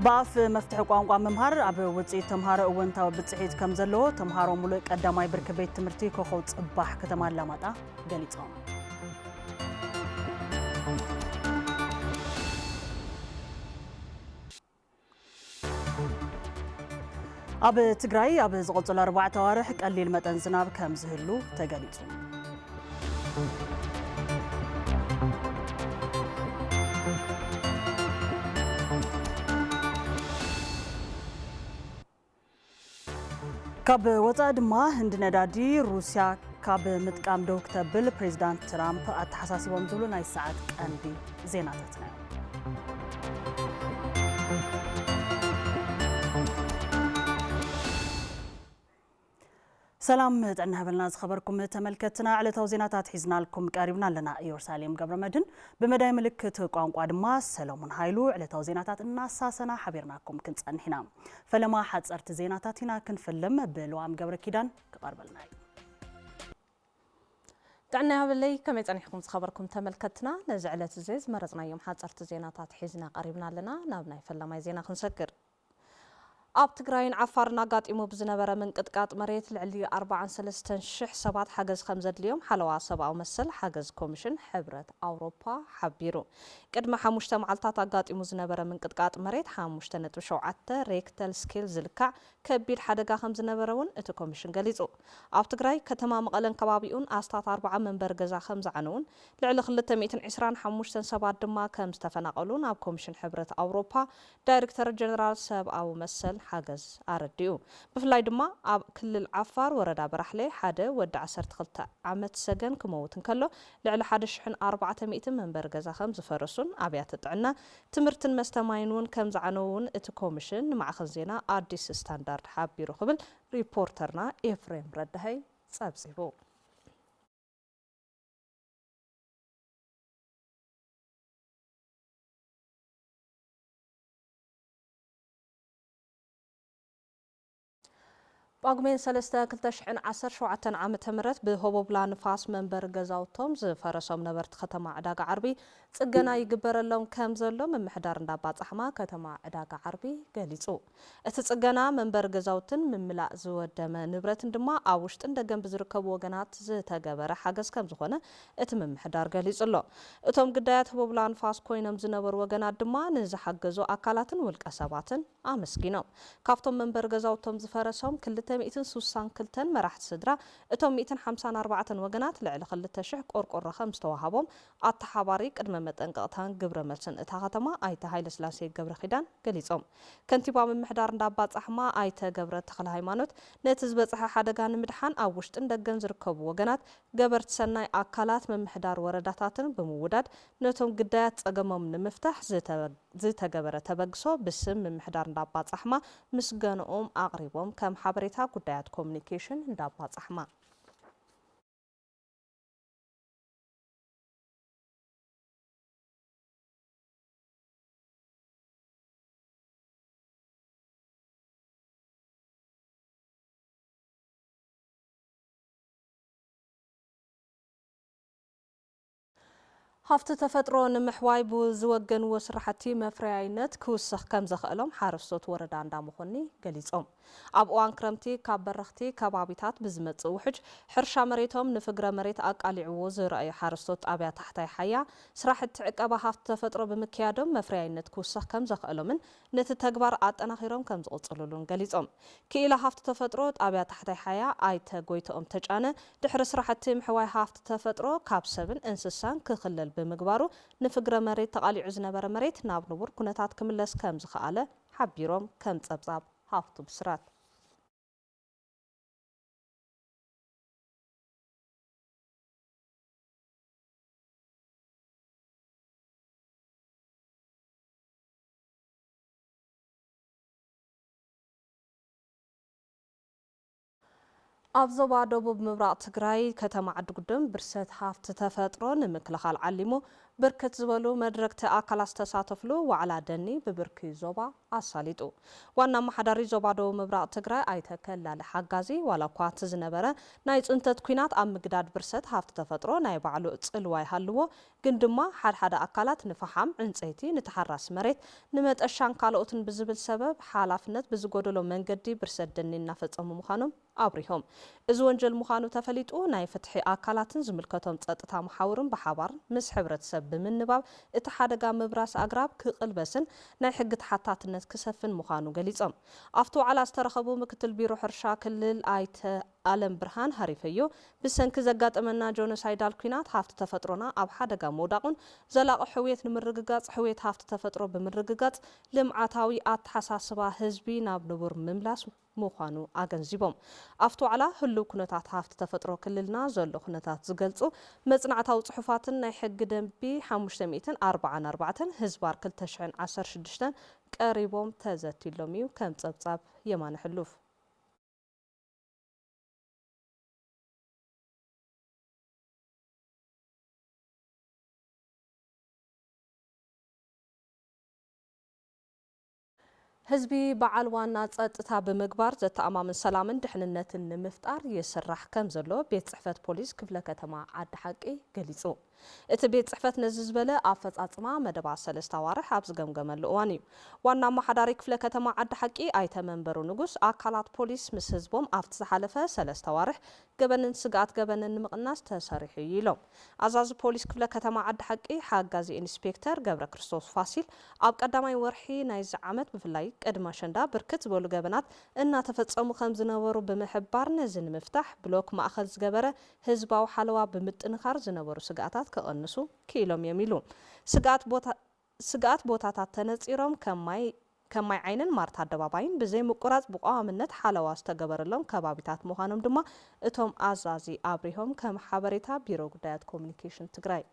باف مفتح ቋንቋ መምሃር ኣብ ውጽኢት ተምሃሮ እወንታዊ ብጽሒት ከም ዘለዎ ተምሃሮ ሙሉእ ቀዳማይ ብርኪ ቤት ትምህርቲ ኮኸብ ጽባሕ ከተማ አላማጣ ገሊጾም። ኣብ ትግራይ ኣብ ዝቕጽሉ 4 ኣዋርሕ ቀሊል መጠን ዝናብ ከም ዝህሉ ተገሊጹ። ካብ ወጻኢ ድማ ህንድ ነዳዲ ሩስያ ካብ ምጥቃም ደው ክትብል ፕሬዚዳንት ትራምፕ ኣተሓሳሲቦም ዝብሉ ናይ ሰዓት ቀንዲ ዜናታት እዮም። ሰላም ጥዕና ይብልና ዝኸበርኩም ተመልከትና ዕለታዊ ዜናታት ሒዝናልኩም ቀሪብና ኣለና ኢየሩሳሌም ገብረመድን ብመዳይ ምልክት ቋንቋ ድማ ሰሎሞን ሃይሉ ዕለታዊ ዜናታት እናሳሰና ሓቢርናኩም ክንጸንሕ ኢና ፈለማ ሓጸርቲ ዜናታት ኢና ክንፍልም ብልዋም ገብረ ኪዳን ክቐርበልና እዩ ጥዕና ይብለይ ከመይ ጸኒሕኩም ዝኸበርኩም ተመልከትና ነዚ ዕለት እዚ ዝመረጽናዮም ሓጸርቲ ዜናታት ሒዝና ቀሪብና ኣለና ናብ ናይ ፈለማይ ዜና ክንሰግር ኣብ ትግራይን ዓፋርን ኣጋጢሙ ብዝነበረ ምንቅጥቃጥ መሬት ልዕሊ 43,000 ሰባት ሓገዝ ከም ዘድልዮም ሓለዋ ሰብኣዊ መሰል ሓገዝ ኮሚሽን ሕብረት ኣውሮፓ ሓቢሩ ቅድሚ 5 መዓልታት ኣጋጢሙ ዝነበረ ምንቅጥቃጥ መሬት 5.7 ሬክተር ስኬል ዝልካዕ ከቢድ ሓደጋ ከም ዝነበረ እውን እቲ ኮሚሽን ገሊጹ ኣብ ትግራይ ከተማ መቐለን ከባቢኡን ኣስታት 40 መንበር ገዛ ከም ዝዓነውን ልዕሊ 225 ሰባት ድማ ከም ዝተፈናቀሉ ናብ ኮሚሽን ሕብረት ኣውሮፓ ዳይሬክተር ጀነራል ሰብኣዊ መሰል ሓገዝ ኣረዲኡ ብፍላይ ድማ ኣብ ክልል ዓፋር ወረዳ በራሕለ ሓደ ወዲ 12 ዓመት ሰገን ክመውት እንከሎ ልዕሊ 1400 መንበር ገዛ ከም ዝፈረሱን ኣብያተ ጥዕና ትምህርትን መስተማይን እውን ከም ዝዓነውን እቲ ኮሚሽን ንማዕኸን ዜና ኣዲስ ስታንዳርድ ሓቢሩ ክብል ሪፖርተርና ኤፍሬም ረዳሃይ ጸብጺቡ ጳጉሜን 3/2017 ዓመተ ምህረት ብሆቦብላ ንፋስ መንበር ገዛውቶም ዝፈረሶም ነበርቲ ከተማ ዕዳጋ ዓርቢ ጽገና ይግበረሎም ከም ዘሎ ምምሕዳር እንዳባጻሕማ ከተማ ዕዳጋ ዓርቢ ገሊጹ እቲ ጽገና መንበር ገዛውትን ምምላእ ዝወደመ ንብረትን ድማ ኣብ ውሽጥን ደገን ብዝርከቡ ወገናት ዝተገበረ ሓገዝ ከም ዝኾነ እቲ ምምሕዳር ገሊጹሎ እቶም ግዳያት ሆቦብላ ንፋስ ኮይኖም ዝነበሩ ወገናት ድማ ንዝሓገዙ ኣካላትን ውልቀ ሰባትን ኣመስጊኖም ካብቶም መንበር ገዛውቶም ዝፈረሶም 262 መራሕቲ ስድራ እቶም 154 ወገናት ልዕሊ 2000 ቆርቆሮ ከም ዝተዋሃቦም ኣተሓባሪ ቅድመ መጠንቀቕታን ግብረ መልስን እታ ከተማ ኣይተ ሃይለስላሴ ገብረ ኺዳን ገሊጾም ከንቲባ ምምሕዳር እንዳባጻሕማ ኣይተ ገብረ ተክለ ሃይማኖት ነቲ ዝበጽሐ ሓደጋ ንምድሓን ኣብ ውሽጥን ደገን ዝርከቡ ወገናት ገበርቲ ሰናይ ኣካላት ምምሕዳር ወረዳታትን ብምውዳድ ነቶም ግዳያት ጸገሞም ንምፍታሕ ዝተገበረ ተበግሶ ብስም ምምሕዳር እንዳባጻሕማ ምስገነኦም ኣቕሪቦም ከም ሓበሬታ ጉዳያት ኮሙኒኬሽን እንዳባጻሕማ ሃፍቲ ተፈጥሮ ንምሕዋይ ብዝወገን ወስራሕቲ መፍረያይነት ክውስኽ ከም ዘኽእሎም ሓረስቶት ወረዳ እንዳመኾኒ ገሊጾም ኣብ እዋን ክረምቲ ካብ በረኽቲ ከባቢታት ብዝመጽእ ውሕጅ ሕርሻ መሬቶም ንፍግረ መሬት ኣቃሊዕዎ ዝረኣዩ ሓረስቶት ጣብያ ታሕታይ ሓያ ስራሕቲ ዕቀባ ሃፍቲ ተፈጥሮ ብምክያዶም መፍረያይነት ክውስኽ ከም ዘኽእሎምን ነቲ ተግባር ኣጠናኺሮም ከም ዝቕጽሉሉን ገሊጾም ክኢላ ሃፍቲ ተፈጥሮ ጣብያ ታሕታይ ሓያ ኣይተ ጎይቶኦም ተጫነ ድሕሪ ስራሕቲ ምሕዋይ ሃፍቲ ተፈጥሮ ካብ ሰብን እንስሳን ክኽለል ብምግባሩ ንፍግረ መሬት ተቃሊዑ ዝነበረ መሬት ናብ ንቡር ኩነታት ክምለስ ከም ዝኽኣለ ሓቢሮም ከም ጸብጻብ ሃፍቱ ብስራት ኣብ ዞባ ደቡብ ምብራቕ ትግራይ ከተማ ዓዲ ጉደም ብርሰት ሃፍቲ ተፈጥሮ ንምክልኻል ዓሊሙ بركت زبلو مدرك تأكل استساتفلو وعلى دني ببركي زوبا أصاليتو وانا محداري زوبا دو مبراق تقرأ ايتكال لحقازي ولا قوات زنبرة نايت انتت كوينات ام مقداد برست هافت تفترو ناي بعلو اتسلواي هالو قندما حد أكالات نفحام عنصيتي نتحرس مريت نمت أشان قالوتن بزبل سبب حالافنت بزقودلو منقدي برست دني نافت أمو مخانم أبريهم إذ وانجل مخانو تفليتو ناي فتحي أكالاتن زملكتهم تقطتا محاورن بحبار مس حبرت سب من نباب اتحادقا مبراس أقراب كقلبسن ناي حقت حتاتنت كسفن مخانو قليزم أفتو على استرخبو مكتل بيرو حرشا كلل آيت ألم برهان هاريفيو بسن كزقات أمنا جونوسايدال كوينات هافت تفترونا أب حدقا موداقون زلاق حويت نمرققات حويت هافت تفترو بمرققات لمعاتاوي أتحساسبا هزبي ناب نبور مملاس مخانو أغنزيبهم أفتو على هلو كنتات هافت تفترو كللنا زلو كنتات زقلتو مزنعتاو صحفاتن ناي حق دنبي 544 هزبار كل تشعين 16 قريبهم تزتي لوميو كم تصبصاب يمان حلوف هزبي بعل وانا تصطتا بمقبار زتأمام سلامن دحننتن نمفتار يسرح كم زلو بيت صحفة بوليس كفلة كتما عد حقي قليصو እቲ ቤት ጽሕፈት ነዝዝበለ ኣፈጻጽማ መደባ 3 ኣዋርሕ ኣብ ዝገምገመሉ እዋን እዩ ዋና ኣመሓዳሪ ክፍለ ከተማ ዓዲ ሓቂ ኣይተ መንበሩ ንጉስ ኣካላት ፖሊስ ምስ ህዝቦም ኣብቲ ዝሓለፈ 3 ኣዋርሕ ገበንን ስጋኣት ገበንን ንምቕናስ ተሰሪሑ ኢሎም ኣዛዚ ፖሊስ ክፍለ ከተማ ዓዲ ሓቂ ሓጋዚ ኢንስፔክተር ገብረ ክርስቶስ ፋሲል ኣብ ቀዳማይ ወርሒ ናይዚ ዓመት ብፍላይ ቅድመ ኣሸንዳ ብርክት ዝበሉ ገበናት እናተፈጸሙ ከም ዝነበሩ ብምሕባር ነዚ ንምፍታሕ ብሎክ ማእኸል ዝገበረ ህዝባዊ ሓለዋ ብምጥንኻር ዝነበሩ ስጋኣታት ከቀንሱ ኪሎም የሚሉ ስጋት ቦታታት ተነጺሮም ከማይ ዓይንን ማርታ አደባባይን ብዘይ ምቁራጽ ብቋምነት ሓለዋ ዝተገበረሎም ከባቢታት ምዃኖም ድማ እቶም ኣዛዚ ኣብሪሆም ከም ሓበሬታ ቢሮ ጉዳያት ኮሙኒኬሽን ትግራይ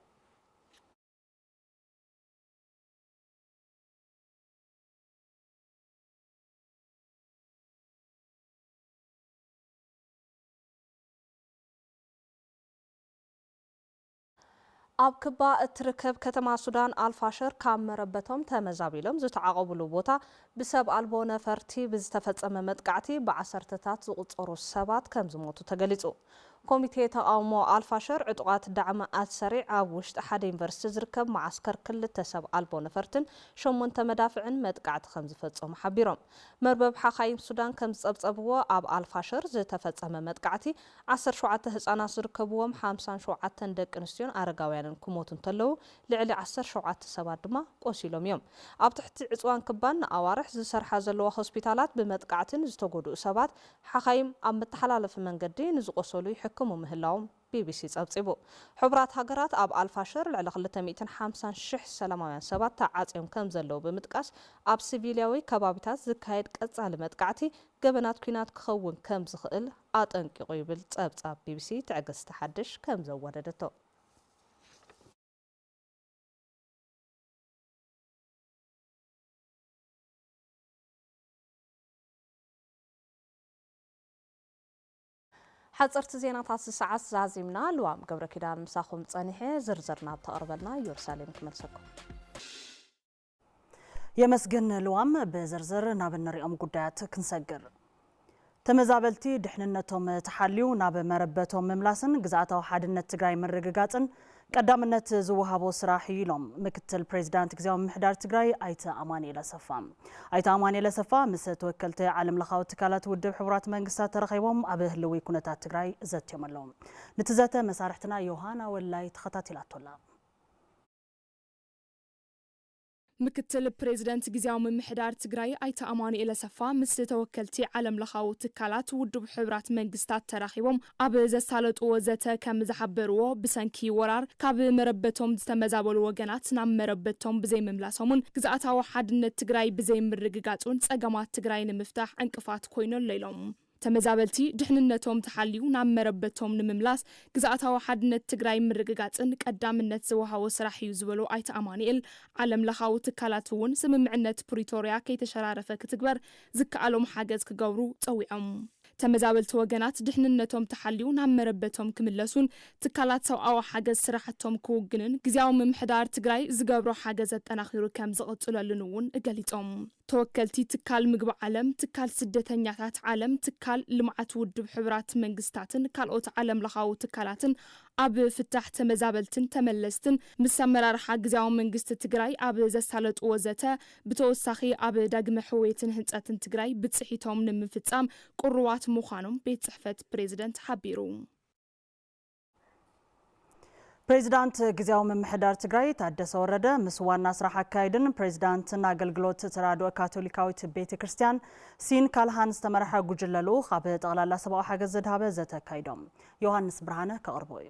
ኣብ ክባ እትርከብ ከተማ ሱዳን አልፋሸር ካመረበቶም ተመዛቢሎም ዝተዓቀብሉ ቦታ ብሰብ አልቦ ነፈርቲ ብዝተፈጸመ መጥቃዕቲ ብዓሰርተታት ዝቁጸሩ ሰባት ከም ዝሞቱ ተገሊጹ ኮሚቴ ተቃውሞ አልፋሸር ዕጡቃት ዳዕመ ኣሰሪዕ ኣብ ውሽጢ ሓደ ዩኒቨርሲቲ ዝርከብ ማዓስከር ክልተ ሰብ አልቦ ነፈርትን 8 መዳፍዕን መጥቃዕቲ ከም ዝፈጸሙ ሓቢሮም መርበብ ሓኻይም ሱዳን ከም ዝጸብጸብዎ ኣብ አልፋሸር ዝተፈጸመ መጥቃዕቲ 17 ህጻናት ዝርከብዎም 57 ደቂ ኣንስትዮን ኣረጋውያንን ክሞቱ እንተለዉ ልዕሊ 17 ሰባት ድማ ቆሲሎም እዮም ኣብ ትሕቲ ዕጽዋን ክባን ኣዋርሕ ዝሰርሓ ዘለዋ ሆስፒታላት ብመጥቃዕትን ዝተጎድኡ ሰባት ሓኻይም ኣብ መተሓላለፊ መንገዲ ንዝቆሰሉ يحكموا مهلاهم BBC تصبصبو حبرات هاجرات اب الفاشر لعل 250 شح سلاماوያን ሰባት ተዓጽዮም ከም ዘለው ብምጥቃስ ኣብ ሲቪሊያዊ ከባቢታት ዝካየድ ቀጻሊ መጥቃዕቲ ገበናት ኩናት ክኸውን ከም ዝኽእል ኣጠንቂቑ ይብል ጸብጻብ BBC ትዕግስቲ ሓድሽ ከም ዘወደደቶ حصرت زينات الساعات زازمنا لوام قبل كده مساخم صنيحه زرزرنا بتقربلنا يرسالين كملسكم يمسجن لوام بزرزر نابنريهم قدات كنسجر تمزابلتي دحننتهم تحليو ناب مربتهم مملاسن غزاتو حدነት ትግራይ መረጋጋጽን ቀዳምነት ዝወሃቦ ስራሕ ኢሎም ምክትል ፕሬዝዳንት ግዜያዊ ምሕዳር ትግራይ ኣይተ ኣማኑኤል ኣሰፋ ምስ ተወከልቲ ዓለም ለኻዊ ትካላት ውድብ ሕቡራት መንግስታት ተረኺቦም ኣብ ህልዊ ኩነታት ትግራይ ዘትዮም ኣለዉ ንትዘተ መሳርሕትና ዮሃና ወላይ ተኸታቲላቶላ ምክትል ፕሬዝዳንት ግዜያዊ ምሕዳር ትግራይ ኣይተ ኣማኑኤል ኣሰፋ ምስ ተወከልቲ ዓለም ለኻዊ ትካላት ውድብ ሕቡራት መንግስታት ተራኺቦም ኣብ ዘሳለጡ ወዘተ ከም ዝሓበርዎ ብሰንኪ ወራር ካብ መረበቶም ዝተመዛበሉ ወገናት ናብ መረበቶም ብዘይ ምምላሶምን ግዛኣታዊ ሓድነት ትግራይ ብዘይ ምርግጋጹን ጸገማት ትግራይ ንምፍታሕ ዕንቅፋት ኮይኖም ለይሎም ተመዛበልቲ ድሕንነቶም ተሓልዩ ናብ መረበቶም ንምምላስ ግዛኣታዊ ሓድነት ትግራይ ምርግጋጽን ቀዳምነት ዝወሃቦ ስራሕ እዩ ዝበሉ ኣይተ ኣማኑኤል ዓለም ለኻዊ ትካላት እውን ስምምዕነት ፕሪቶሪያ ከይተሸራረፈ ክትግበር ዝከኣሎም ሓገዝ ክገብሩ ፀዊዖም ተመዛበልቲ ወገናት ድሕንነቶም ተሓልዩ ናብ መረበቶም ክምለሱን ትካላት ሰብኣዊ ሓገዝ ስራሕቶም ክውግንን ግዚያዊ ምምሕዳር ትግራይ ዝገብሮ ሓገዝ ኣጠናኺሩ ከም ዝቕጽለሉን እውን ገሊጾም ተወከልቲ ትካል ምግቢ ዓለም ትካል ስደተኛታት ዓለም ትካል ልምዓት ውድብ ሕብራት መንግስታትን ካልኦት ዓለም ለኻዊ ትካላትን ኣብ ፍታሕ ተመዛበልትን ተመለስትን ምስ ኣመራርሓ ግዚያዊ መንግስቲ ትግራይ ኣብ ዘሳለጡ ወዘተ ብተወሳኺ ኣብ ዳግመ ሕውየትን ህንፀትን ትግራይ ብጽሒቶም ንምፍጻም ቁርዋት ምዃኖም ቤት ጽሕፈት ፕሬዝደንት ሓቢሩ ፕሬዝዳንት ግዚያዊ ምምሕዳር ትግራይ ታደሰ ወረደ ምስ ዋና ስራሕ አካይድን ፕሬዝዳንትን አገልግሎት ተራድኦ ካቶሊካዊት ቤተክርስቲያን ሲን ካልሃን ዝተመርሐ ጉጅለሉ ካብ ጠቕላላ ሰብኣዊ ሓገዝ ዝድሃበ ዘተካይዶም ዮሐንስ ብርሃነ ከቕርቦ እዩ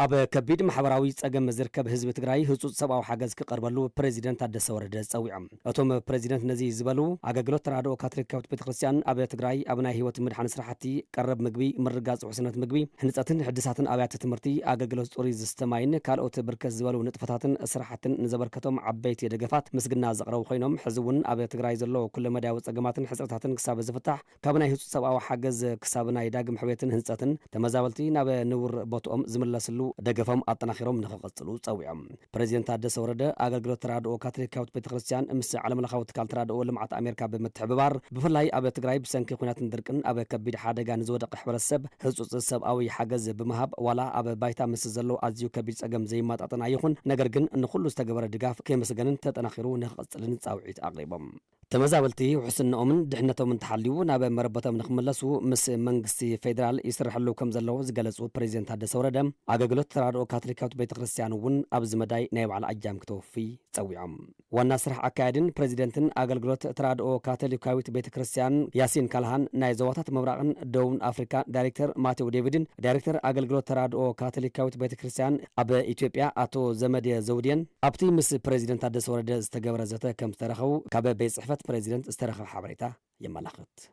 ኣብ ከቢድ ማሕበራዊ ጸገም ዝርከብ ህዝቢ ትግራይ ህጹጽ ሰብኣዊ ሓገዝ ክቐርበሉ ፕሬዚደንት ታደሰ ወረደ ጸዊዖም እቶም ፕሬዚደንት ነዚ ዝበሉ ኣገልግሎት ተራድኦ ካቶሊካዊት ቤተክርስቲያን ኣብ ትግራይ ኣብ ናይ ህይወት ምድሓን ስራሕቲ ቀረብ ምግቢ ምርጋጽ ውሕስነት ምግቢ ህንጸትን ሕድሳትን ኣብያተ ትምህርቲ ኣገልግሎት ጡሪ ዝስተማይን ካልኦት ብርከት ዝበሉ ንጥፈታትን ስራሕትን ንዘበርከቶም ዓበይቲ ደገፋት ምስግና ዘቕረቡ ኮይኖም ሕዚ እውን ኣብ ትግራይ ዘሎ ኩለ መዳያዊ ጸገማትን ሕጽረታትን ክሳብ ዝፍታሕ ካብ ናይ ህጹጽ ሰብኣዊ ሓገዝ ክሳብ ናይ ዳግም ሕውየትን ህንጸትን ተመዛበልቲ ናብ ንቡር ቦትኦም ዝምለስሉ ደገፎም ኣጠናኺሮም ንኽቕጽሉ ጸዊዖም ፕሬዚደንት ታደሰ ወረደ ኣገልግሎት ተራድኦ ካቶሊካዊት ቤተክርስቲያን ምስ ዓለም ለኻዊ ትካል ተራድኦ ልምዓት ኣሜሪካ ብምትሕብባር ብፍላይ ኣብ ትግራይ ብሰንኪ ኩናትን ድርቅን ኣብ ከቢድ ሓደጋ ንዝወደቀ ሕብረተሰብ ህጹጽ ሰብኣዊ ሓገዝ ብምሃብ ዋላ ኣብ ባይታ ምስ ዘሎ ኣዝዩ ከቢድ ጸገም ዘይማጣጠና ይኹን ነገር ግን ንኹሉ ዝተገበረ ድጋፍ ከይመስገንን ተጠናኺሩ ንኽቕጽልን ጻውዒት ኣቕሪቦም ተመዛበልቲ ውሕስንኦምን ድሕነቶምን ተሓልዩ ናብ መረበቶም ንኽምለሱ ምስ መንግስቲ ፌደራል ይስርሐሉ ከም ዘለዎ ዝገለጹ ፕሬዚደንት ታደሰ ወረደ ኣገልግሎት ተራድኦ ካቶሊካዊት ቤተክርስቲያን እውን ኣብ ዝመዳይ ናይ ባዕላ ኣጃም ክትወፊ ጸዊዖም ዋና ስራሕ አካያድን ፕሬዚደንትን ኣገልግሎት ተራድኦ ካቶሊካዊት ቤተክርስቲያን ያሲን ካልሃን ናይ ዞባታት መብራቕን ደቡብ ኣፍሪካ ዳይሬክተር ማቴዎ ዴቪድን ዳይሬክተር ኣገልግሎት ተራድኦ ካቶሊካዊት ቤተክርስቲያን ኣብ ኢትዮጵያ ኣቶ ዘመድየ ዘውድየን ኣብቲ ምስ ፕሬዚደንት ታደሰ ወረደ ዝተገብረ ዘተ ከም ዝተረኸቡ ካብ ቤት ጽሕፈት ፕሬዚደንት ዝተረኸበ ሓበሬታ የመላኽት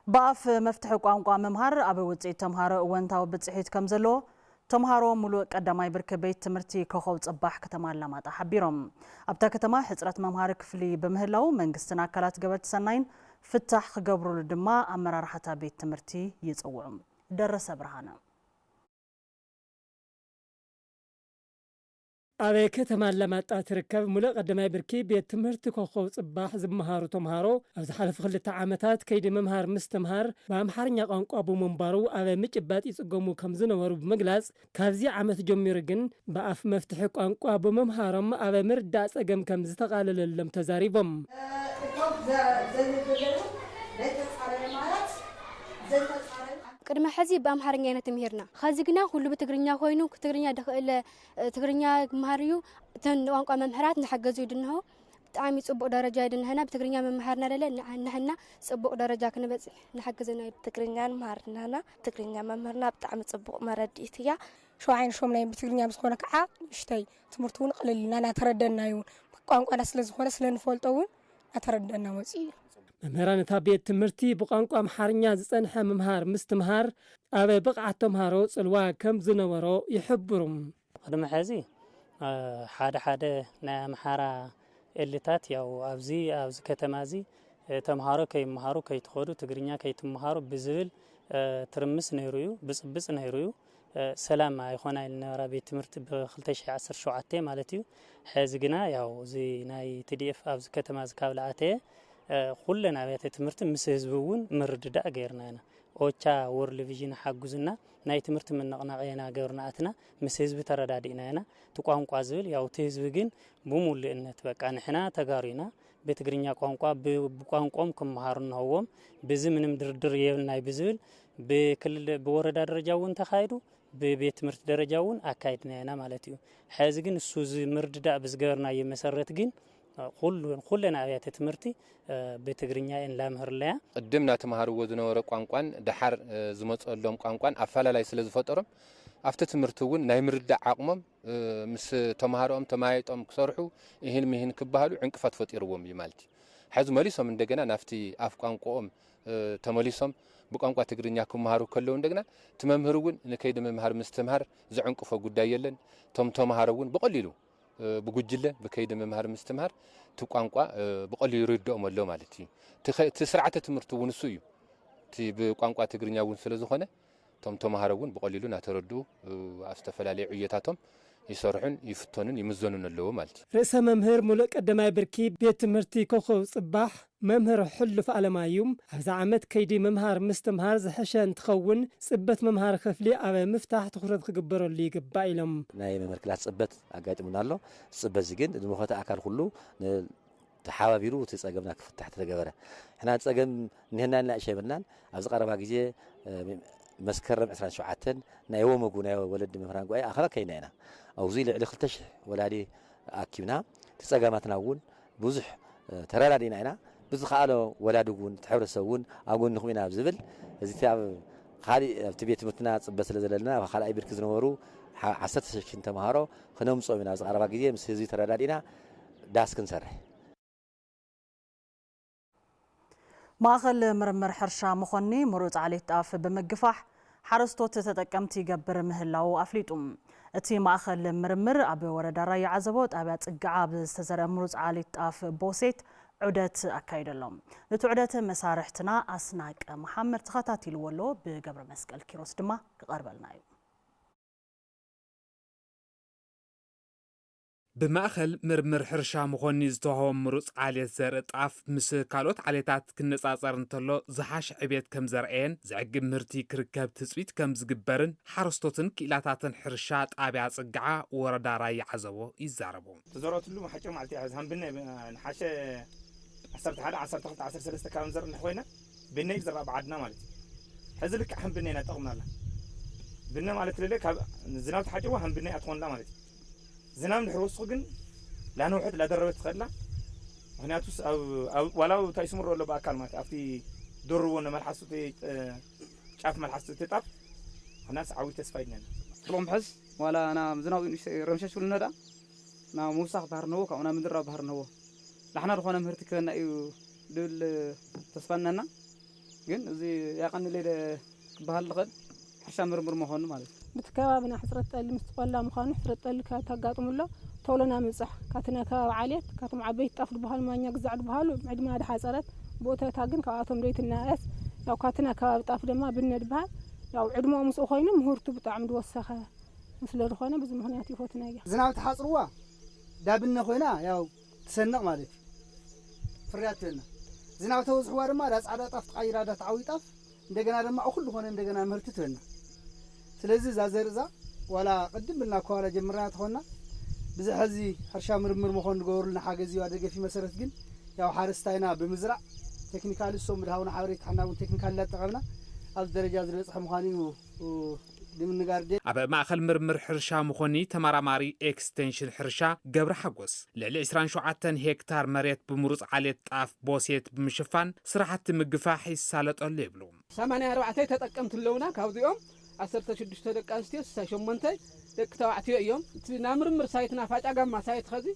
በኣፍ መፍትሒ ቋንቋ መምሃር ኣብ ውፅኢት ተምሃሮ እወንታዊ ብጽሒት ከም ዘለዎ ተምሃሮ ሙሉእ ቀዳማይ ብርኪ ቤት ትምህርቲ ኮኸብ ጽባሕ ከተማ ኣላማጣ ሓቢሮም ኣብታ ከተማ ሕጽረት መምሃሪ ክፍሊ ብምህላው መንግስትን ኣካላት ገበርቲ ሰናይን ፍታሕ ክገብሩሉ ድማ ኣመራርሓታ ቤት ትምህርቲ ይጽውዑ ደረሰ ብርሃነ ኣብ ከተማ ኣላማጣ ትርከብ ሙሉእ ቀዳማይ ብርኪ ቤት ትምህርቲ ኮኸብ ጽባሕ ዝመሃሩ ተምሃሮ ኣብ ዝሓለፉ 2 ዓመታት ከይዲ መምሃር ምስትምሃር ብኣምሓርኛ ቋንቋ ብምንባሩ ኣብ ምጭባጥ ይጽገሙ ከም ዝነበሩ ብምግላጽ ካብዚ ዓመት ጀሚሩ ግን ብኣፍ መፍትሒ ቋንቋ ብምምሃሮም ኣብ ምርዳእ ጸገም ከም ዝተቓለለሎም ተዛሪቦም ቅድመ ሕዚ በአምሓርኛ አይነት ምሄርና ኸዚግና ሁሉ በትግርኛ ኮይኑ ትግርኛ ደኸለ ትግርኛ መሃርዩ ቋንቋ መምህራት ንሓገዙ ይድንሆ ብጣዕሚ ጽቡቕ ደረጃ ይድንህና በትግርኛ መምህርና ለለ ንሕና ጽቡቕ ደረጃ ክንበጽሕ ንሓገዘና ትግርኛ መምህርናና ትግርኛ መምህርና ብጣዕሚ ጽቡቕ መረዲት እያ ሸውዓይን ሾምናይ በትግርኛ ብዝኾነ ከዓ ንሽተይ ትምህርቱን ቅልልና ናተረደናዩ ቋንቋና ስለዝኾነ ስለንፈልጦውን ናተረደና ወፂ መምህራን እታ ቤት ትምህርቲ ብቋንቋ ኣምሓርኛ ዝጸንሐ ምምሃር ምስትምሃር ኣብ ብቕዓት ተምሃሮ ጽልዋ ከም ዝነበሮ ይሕብሩ ቅድሚ ሕዚ ሓደ ናይ ኣምሓራ ኤልታት ያው ኣብዚ ከተማ እዚ ተምሃሮ ከይምሃሩ ከይትኸዱ ትግርኛ ከይትምሃሩ ብዝብል ትርምስ ነይሩ እዩ ብጽብጽ ነይሩ እዩ ሰላም ኣይኾና ኢልና ቤት ትምህርቲ ብ2017 ማለት እዩ ሕዚ ግና ያው እዚ ናይ TDF ኣብዚ ከተማ ዝካብላኣተ ኩለን ኣብያተ ትምህርቲ ምስ ህዝቢ እውን ምርድዳእ ገይርና ኢና ኦቻ ወርልድ ቪዥን ሓጉዝና ናይ ትምህርቲ ምንቕናቕና ገርናኣትና ምስ ህዝቢ ተረዳዲእና ኢና ትቋንቋ ዝብል ያው ህዝቢ ግን ብሙሉእነት በቃ ንሕና ተጋሩና በትግርኛ ቋንቋ ብቋንቋም ክመሃሩ ነውዎም ብዚ ምንም ድርድር የብልናይ ብዝብል በክልል በወረዳ ደረጃ እውን ተኻይዱ በቤት ትምህርቲ ደረጃ እውን ኣካይድና ኢና ማለት እዩ ሕዚ ግን እሱ ምርድዳእ ብዝገርና የመሰረት ግን ኩለን ኣብያተ ትምህርቲ በትግርኛ እንላምህርለያ ቅድምና ተማሃርዎ ዝነበረ ቋንቋን ድሓር ዝመጸሎም ቋንቋን ኣፈላላይ ስለ ዝፈጠሮም ኣብቲ ትምህርቲ እውን ናይ ምርዳእ ዓቕሞም ምስ ተማሃሮም ተማይጦም ክሰርሑ ይህን ክባሃሉ ዕንቅፋት ፈጢርዎም እዩ ማለት እዩ ሕዚ መሊሶም እንደገና ናፍቲ ኣፍ ቋንቋኦም ተመሊሶም ብቋንቋ ትግርኛ ክመሃሩ ከለው እንደገና ትመምህር እውን ንከይዲ መምሃር ምስትምሃር ዝዕንቅፎ ጉዳይ የለን ቶም ተማሃሮ እውን በቀሊሉ بجوجله بكيد ممهر مستمهر تقانقا بقول يردهم الله مالتي تسرعة تمرت ونسوي تي بقانقا تجرنيا ونسلزو خنه توم تمهرون بقول يلون أتردو استفلالي عيتاتهم يسرحون يفتنون يمزنون اللو مالتي رئيس ممهر ملك قدماي بركي بيت مرتي كوخو صباح ممهر حلف على مايوم هذا عمد كيدي ممهر مستمهر زحشان تخون صبت ممهر خفلي أبا مفتاح تخرج خبر اللي قبايلهم ناي ممهر كلا صبت عقايت منالو صبت زين المخاطة أكل كله تحاوبيرو تساقمنا كفتح تجبره إحنا تساقم نهنا لا شيء منان أبز قربا جيجي مسكرم عسران شعاتن نايوم وجونا ولد مفران قوي آخر كيننا أو زيل على خلتش ولادي أكيمنا تساقماتنا وون بوزح ترى لدينا هنا بس خالو ولادوون تحاول تسوون أقول نخمينا بزبل إذا تعب خالي تبي تمتنا بس لزلنا وخال أي بركز نورو حسيت شيء أنت مهارو خنوم صومنا أبز قربا جيجي مسيزي ترى لدينا داس كنسره ماخل مرمر حرشا مخني مروت عليه طاف بمقفاح حرستوت تتقمتي يقبر مهلاو افليطم اتي ماخل مرمر ابي وردا راي عزبوت ابي صقعا بستزر مروت عليه طاف بوسيت عدت اكايدلهم نتعدت مسارحتنا اسناق محمد تخاتاتيل ولو بقبر مسقل كيروس دما قربلنايو بمأخل مرمر حرشا مخوني زتوهم مروص عالية زرق طاف مس كالوت عاليتات كنصاصر انتلو زحاش عبيت كم زرعين زعقب مرتي كركب تسويت كم زقبرن حرستوتن كيلاتاتن حرشا طابع صقعا وردا راي عزبو يزاربو تزورتلو حاجه مالتي هم بنا نحاشه 11 12 13 كام زر نحوينا بنا يزرع بعدنا مالتي حزلك هم بنا نطقمنا بنا مالت لك زناوت حاجه هم بنا اتخونلا مالتي زنام الحروس خجن لأنه واحد لا دربت خلا هنا توس أو ولا تيسمر ولا بأكل ما تعرفي دور ونا ملحسوتي شاف ملحسوتي طب هنا سعوي تسفيدنا طلعوا محس ولا أنا زناوي رمشش ولا ندا أنا موسى بهرنوه كأنا من درب بهرنوه لحنا رخونا مهرتك لنا دول تسفننا جن زي يقن اللي بهالغد حشام مرمر مهون مالك بتكابنا حسرت اللي مستقلا مخانو حسرت اللي كتاقاطم له تولنا منصح كاتنا كاب عاليت كاتم عبيت طفل بحال ما يقزع بحال بعد ما هذا حصلت بوتا تاغن كاتم ريت الناس ያው ካትና ከባቢ ጣፍ ደማ ብንድባል ያው ዕድሞ ምስ ኮይኑ ምህርቱ ብጣዕሚ ድወሰኸ ምስለ ዝኾነ ብዙ ምክንያት ይፎትና ያ ዝናብ ተሓጽርዋ ዳብነ ኮይና ያው ትሰንቕ ማለት ፍርያትና ዝናብ ተወዝሕዋ ድማ ዳጻዕዳ ጣፍ ተቀይራ ዳ ተዓዊ ጣፍ እንደገና ድማ እኩል ሆነ እንደገና ምህርት ትበና ስለዚህ ዛዘርዛ ወላ ቅድም ብልና ኳላ ጀምራና ተኾና ብዝሕዚ ሕርሻ ምርምር መኾን ንገብሩልና ሓገዝ እዩ ደገፊ መሰረት ግን ያው ሓረስታይና ብምዝራዕ ቴክኒካሊ ሶም ምድሃውና ሓበሬት ሓናውን ቴክኒካሊ ላጠቐምና ኣብ ደረጃ ዝበፅሐ ምዃኑ ንምንጋር ኣብ ማእኸል ምርምር ሕርሻ ምኾኒ ተመራማሪ ኤክስቴንሽን ሕርሻ ገብረ ሓጎስ ልዕሊ 27 ሄክታር መሬት ብምሩፅ ዓሌት ጣፍ ቦሴት ብምሽፋን ስራሕቲ ምግፋሕ ይሳለጠሉ ይብሉ 84 ተጠቀምቲ ኣለውና ካብዚኦም 16 ደቂ ኣንስትዮ 8 ደቂ ተባዕትዮ እዮም እቲ ና ምርምር ሳይትና ፋጫ ጋማ ሳይት ኸዚ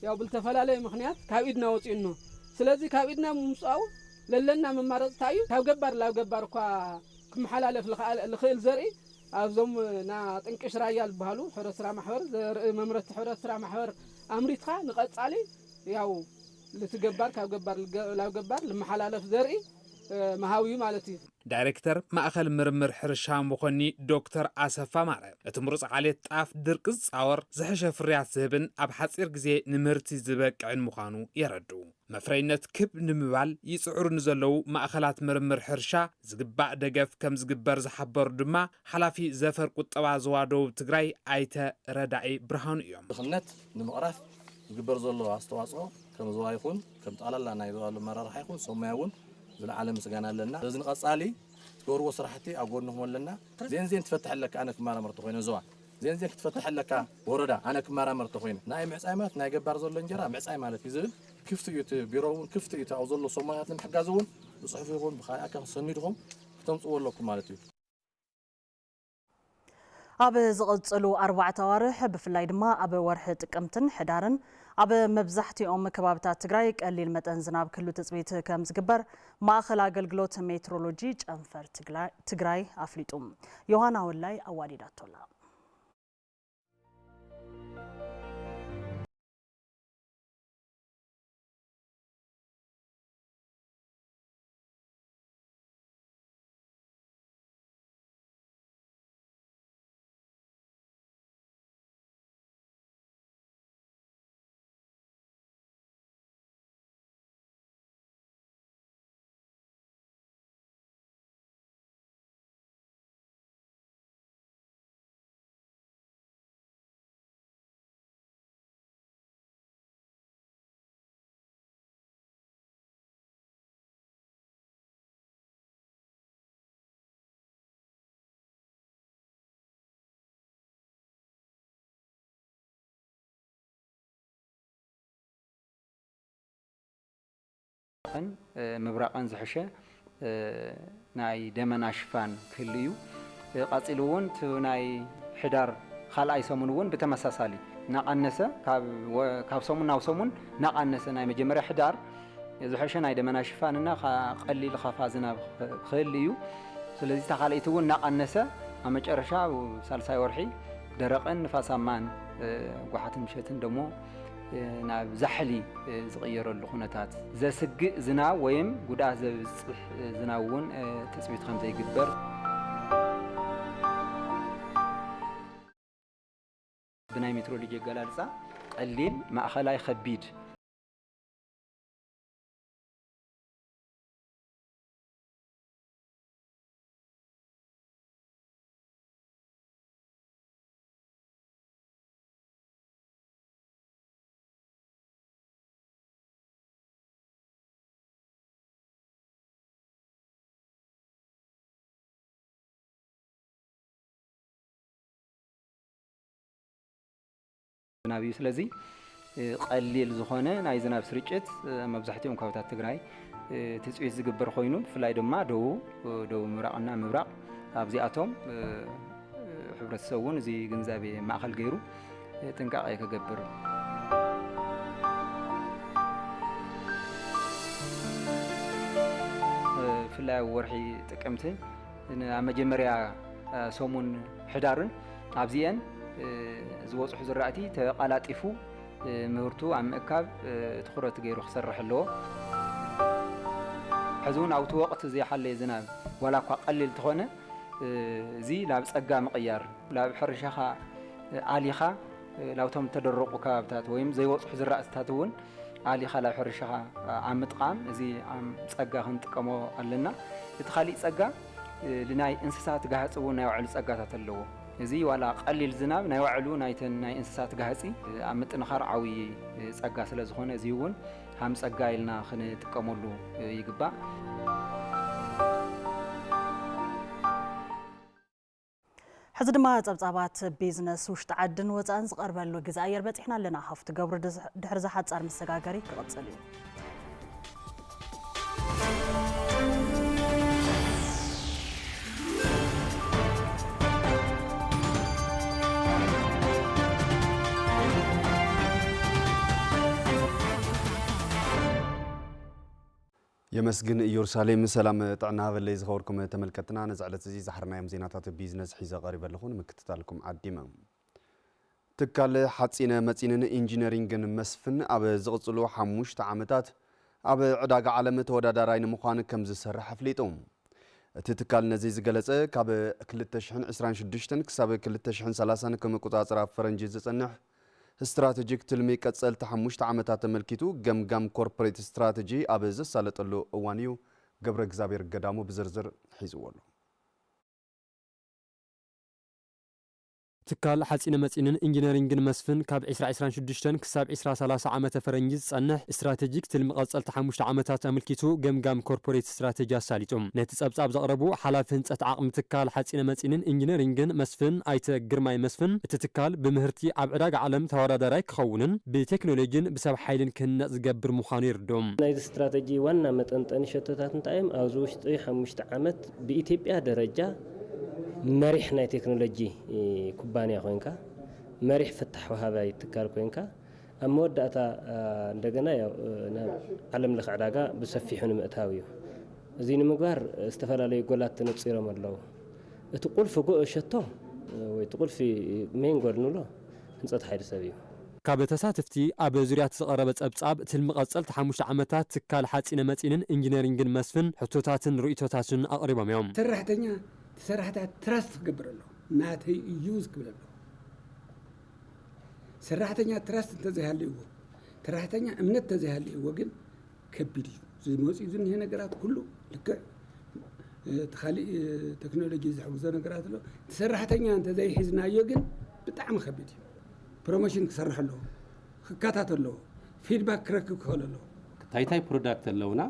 ያው ብልተፈላለየ ምክንያት ካብ ኢድና ወፂኡኖ ስለዚ ካብ ኢድና ምምፃኡ ለለና መማረፅታ እዩ ካብ ገባር ላብ ገባር እኳ ክመሓላለፍ ልኽእል ዘርኢ ኣብዞም ና ጥንቅሽ ራያ ዝበሃሉ ሕብረት ስራ ማሕበር ዘርኢ መምረቲ ሕብረት ስራ ማሕበር ኣምሪትካ ንቐጻሊ ያው ልትገባር ካብ ገባር ላብ ገባር ልመሓላለፍ ዘርኢ መሃዊ ማለት እዩ ዳይሬክተር ማእኸል ምርምር ሕርሻ ምኾኒ ዶክተር ኣሰፋ ማረ እቲ ምሩፅ ዓሌት ጣፍ ድርቂ ዝፃወር ዝሕሸ ፍርያት ዝህብን ኣብ ሓፂር ግዜ ንምህርቲ ዝበቅዕን ምዃኑ የረዱ መፍረይነት ክብ ንምባል ይፅዕሩ ንዘለዉ ማእኸላት ምርምር ሕርሻ ዝግባእ ደገፍ ከም ዝግበር ዝሓበሩ ድማ ሓላፊ ዘፈር ቁጠባ ዞባ ደቡብ ትግራይ ኣይተ ረዳኢ ብርሃኑ እዮም ድኽነት ንምቕራፍ ዝግበር ዘሎ ኣስተዋፅኦ ከም ዞባ ይኹን ከም ጠቕላላ ናይ ዞባ መራርሓ ይኹን ሰማያ እውን ዝለዓለ ምስጋና ኣለና እዚ ንቐጻሊ ትገብርዎ ስራሕቲ ኣብ ጎንኩም ኣለና ዜንዜን ትፈትሐለካ ኣነ ክመራመርቲ ኮይነ ዞባ ዜንዜን ክትፈትሐለካ ወረዳ ኣነ ክመራመርቲ ኮይነ ናይ ምዕፃይ ማለት ናይ ገባር ዘሎ እንጀራ ምዕፃይ ማለት እዩ ዝብል ክፍቲ እዩ ቢሮ እውን ክፍቲ እዩ ኣብ ዘሎ ሰማያት ንምሕጋዝ እውን ብፅሑፍ ይኹን ብካልእ ኣካል ሰኒድኩም ክተምፅዎ ኣለኩም ማለት እዩ ኣብ ዝቕፅሉ 4 ኣዋርሕ ብፍላይ ድማ ኣብ ወርሒ ጥቅምትን ሕዳርን ኣብ መብዛሕትኦም ከባቢታት ትግራይ ቀሊል መጠን ዝናብ ክህሉ ትፅቢት ከም ዝግበር ማእኸል ኣገልግሎት ሜትሮሎጂ ጨንፈር ትግራይ ኣፍሊጡ ዮሃና ወላይ ኣዋዲዳቶላ مبرقن زحشة ناي دمنا شفان كليو قاتلون ناي حدار خلأي سمنون بتمساسالي ناقنسة كاب سمون أو سمون ناقنسة ناي مجمرة حدار زحشة ناي دمنا شفاننا قليل خفازنا خليو سلذي تخليتون ناقنسة أما جرشة وسالساي ورحي درقن نفاسمان قحات مشتن دمو ناب زحلي زغير اللخونتات زا سق زنا ويم قدا زناون تثبيت خمسة يقبر بناي مترولوجي قلالسا قليل ما أخلاي خبيد نابي سلازي قليل زخونه ناي زناب سرጭት مبزحتهم كاوتات تግራይ تسويت ዝግበር ኮይኑ ፍላይ ድማ ደው ምራቅና ምብራቅ ኣብዚኣቶም ሕብረተሰቡን እዚ ግንዛቤ ማእከል ገይሩ ጥንቃቄ ከገብር ፍላይ ወርሒ ጥቅምት መጀመርያ ሰሙን ሕዳርን ኣብዚአን زوصح زرعتي تقلاطيفو مهرتو عم اكاب تخرت غيرو خسرح له حزون او وقت زي حل زناب ولا قليل تخونه زي لاب صقا مقيار لاب حرشخا عليخا لو تم تدرقوا كابتات ويم زي وصح زرعتاتون عليخا لاب حرشخا عم طقام زي عم صقا خنطقمو علنا يتخالي صقا لناي انسسات غاصو ناي وعل صقاتات اللو زي ولا قليل زناب ناي وعلو نايتن ناي انسسات غاصي امطن خرعوي صقا سلازخونه زيون هم صقا يلنا خنطقمولو يغبا حزد ما صبصابات بيزنس وشت عدن وصان زقربلو غزاير بصحنا لنا حفت قبر دحر زحات صار مسغاغري كقصلي يمسجن يرسالم سلام طعنا باللي زخوركم تملكتنا نزعلت زي زحرنا يوم زيناتات بيزنس حيزة قريبة لخون مكتتالكم عديمة تكال حاتسينا متسينن انجينيرينغن مسفن أب زغطلو حموش تعامتات أب عداق عالم تودادارين مخان كمز سر حفليتهم تتكال نزي زغلصه كاب كلتشحن 26 كساب كلتشحن 30 كم قطاصرا فرنجي زصنح استراتيجيك تلمي قصل تحموش عامتات تملكيتو جمجم كوربريت استراتيجي ابز سالطلو اوانيو قبر اغزابير قدامو بزرزر حيزولو تكال حاتسينا متسينن انجينيرينغن مسفن كاب 26 كساب 30 عامه فرنجي صنح استراتيجيك تلمي قصل تحموش عامتات تملكيتو جمجم كوربريت استراتيجي ساليتوم نتصبصاب زقربو حلاف هنصت عقم تكال حاتسينا متسينن انجينيرينغن مسفن ايت جرماي مسفن تتكال بمهرتي عبعداق عالم تواداراي كخونن بتكنولوجين بسب حيلن كن زغبر مخانو يردوم ناي استراتيجي وانا متنطن شتتات نتايم اوزوشت 5 عامت بايثيوبيا درجه مريح ناي تكنولوجي كوبانيا خوينكا مريح فتح وهذا يتكال كوينكا اما وداتا እንደገና ያው ዓለም ለኸ አዳጋ በሰፊሁን መታዊዩ እዚህን ምግባር استفላለዩ ጎላት ተነጽረም አለው እቲ ቁልፍ ጎእሸቶ ወይ ትቁልፊ ሜን ጎድኑሎ ህንጸት ኃይል ሰብዩ ካብ ተሳትፍቲ ኣብ ዙርያ ተቀረበ ጸብጻብ ትልም ቀጸል ተሓሙሽ ዓመታት ትካል ሓጺነ መጺንን ኢንጂነሪንግን መስፍን ሕቶታትን ርእይቶታትን አቅሪቦም እዮም ሰራሕተኛ ተሰራሕታት ትራስት ግብረሎ ናተይ ዩዝ ግብረሎ ሰራሕተኛ ትራስት ተዘሃልይዎ ሰራሕተኛ እምነት ተዘሃልይዎ ግን ከቢድ ዝመጽ ዝን ይሄ ነገራት ሁሉ ልክ ተኻሊ ቴክኖሎጂ ዝሕግዞ ነገራት ሎ ሰራሕተኛ እንተ ዘይሕዝናዮ ግን ብጣዕሚ ከቢድ ፕሮሞሽን ክሰርሐሎ ክካታተሎ ፊድባክ ክረክብ ክኸለሎ ታይታይ ፕሮዳክት ኣለውና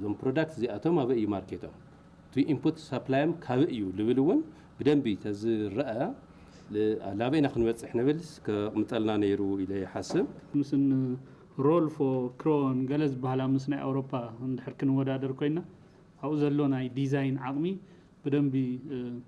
ዞም ፕሮዳክት እዚኣቶም ኣብ እዩ ማርኬቶም ቱ ኢንፑት ሰፕላይም ካብ እዩ ልብልውን ብደንቢ ተዝረአ ላበይና ክንበጽሕ ንብልስ ከምጠልና ነይሩ ኢለ ይሓስብ ምስን رول فو كرون جلس بهلا مسنا أوروبا نحركن ودادر كوينا أو زلونا ديزاين عقمي بدن بي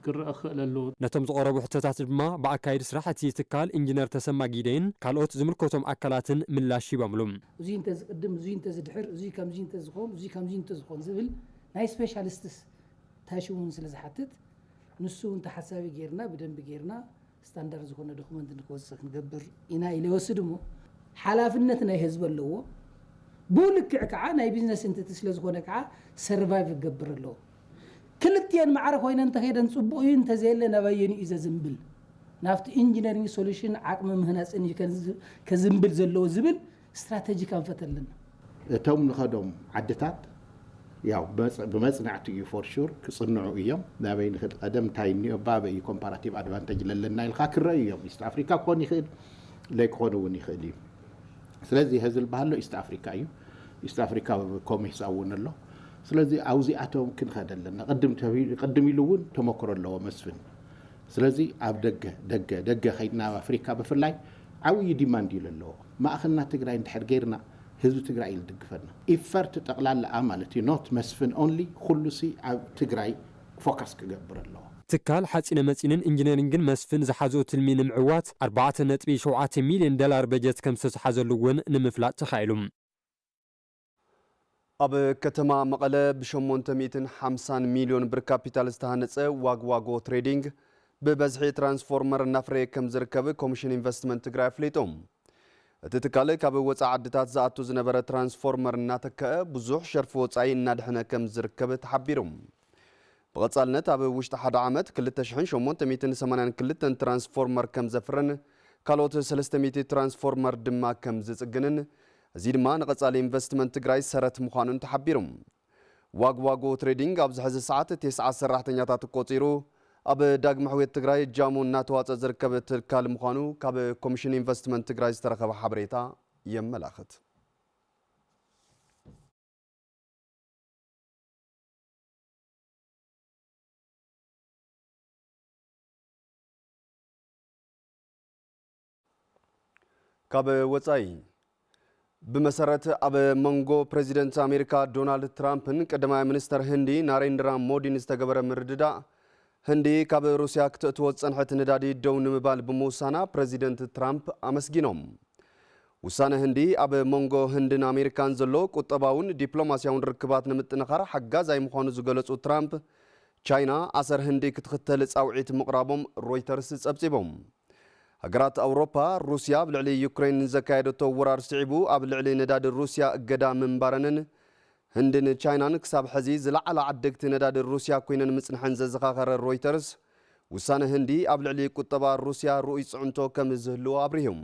كرأ خلالو نتم زقربو حتتات بما بعكايد سراحتي تكال انجينير تسمى جيدين كالوت زملكوتهم أكلاتن من لاشي بملوم زين تقدم زين تزدحر زي كم زين تزخون زي كم زين تزخون زبل ناي سبيشالستس تاشون سلازحتت نسو انت حسابي غيرنا بدن بغيرنا ستاندرد زخونه دوكمنت نكوسخ نغبر إنا إلي وسدمو حلافنتنا يهزب اللو بولك كعا ناي بيزنس انت تسلز كونه كعا سرفايف يغبر اللو كلتين معرف وين انت هيدن صبوي انت زيلنا بايني اذا زنبل نافت انجينيرينج سوليوشن عقم مهناص اني كزنبل زلو زبل استراتيجي كان فتلنا توم نخدم عدتات ያው በመጽናዕት እዩ ፎር ሹር ክጽንዑ እዮም ናበይ ንኽድ ቀደም ታይኒዮ ባበይ ኮምፓራቲቭ አድቫንቴጅ ለለና ኢልካ ክረዩ እዮም ኢስት አፍሪካ ኮን ይኽእል ለይኮኑ እውን ይኽእል እዩ ስለዚ ህዝል ባህሎ ኢስት አፍሪካ እዩ ኢስት አፍሪካ ኮሚስ አውነሎ ስለዚ አውዚአቶም ክንኸደለና ቀድም ኢሉ እውን ተመክሮ ኣለዎ መስፍን ስለዚ ኣብ ደገ ኸይድና አፍሪካ በፍላይ ዓብይ ዲማንድ ይለለዎ ማእኸልና ትግራይ እንድሕር ገይርና ህዝብ ትግራይ ይልድግፈና ኢፈርት ጠቅላላ ማለት ኖት መስፍን ኦንሊ ኩሉሲ ኣብ ትግራይ ፎከስ ክገብር ኣለዎ ትካል ሓፂነ መፂንን ኢንጂነሪንግን መስፍን ዝሓዘኦ ትልሚ ንምዕዋት 4.7 ሚልዮን ዶላር በጀት ከም ዝተሓዘሉውን ንምፍላጥ ተኻኢሉ ኣብ ከተማ መቐለ ብ850 ሚልዮን ብር ካፒታል ዝተሃነፀ ዋግዋጎ ትሬዲንግ ብበዝሒ ትራንስፎርመር እናፍረ ከም ዝርከብ ኮሚሽን ኢንቨስትመንት ትግራይ ኣፍሊጦም እቲ ትካል ካብ ወፃኢ ዓድታት ዝኣቱ ዝነበረ ትራንስፎርመር እናተከአ ብዙሕ ሸርፊ ወፃኢ እናድሕነ ከም ዝርከብ ተሓቢሮም ብቐጻልነት ኣብ ውሽጢ ሓደ ዓመት 2882 ትራንስፎርመር ከም ዘፍረን ካልኦት 300 ትራንስፎርመር ድማ ከም ዝጽግንን እዚ ድማ ንቐጻሊ ኢንቨስትመንት ትግራይ ሰረት ምዃኑን ተሓቢሮም ዋግዋጎ ትሬዲንግ ኣብ ዝሕዚ ሰዓት 9 ሰራሕተኛታት ቆጺሩ ኣብ ዳግመ ሕውየት ትግራይ ጃሙ እናተዋፀ ዝርከብ ትካል ምዃኑ ካብ ኮሚሽን ኢንቨስትመንት ትግራይ ዝተረኸበ ሓበሬታ የመላኽት ካብ ወፃኢ بمسارات أب منغو بريزيدنت أمريكا دونالد ترامبن قدما منستر هندي ناريندرا مودين استقبر مرددا هندي كاب روسيا كتوت صنحت ندادي دون مبال بموسانا بريزيدنت ترامب أمسجينهم وسانة هندي أب منغو هندن أمريكان زلو قطباون دبلوماسيون ركبات نمتنخر حقا زي مخانو زغلص ترامب تشاينا أثر هندي كتختلص أوعيت مقرابهم رويترز صبصيبهم هجرات أوروبا روسيا بلعلي يوكرين زكايدو ورار سعبو أبلعلي نداد روسيا قدا من بارنن هندن تشاينا كساب حزيز لعلى عدكت نداد روسيا كوينن مسنحن زخاخر رويترز وسانة هندي أبلعلي كتبا روسيا رؤيس عنتو كم زهلو أبريهم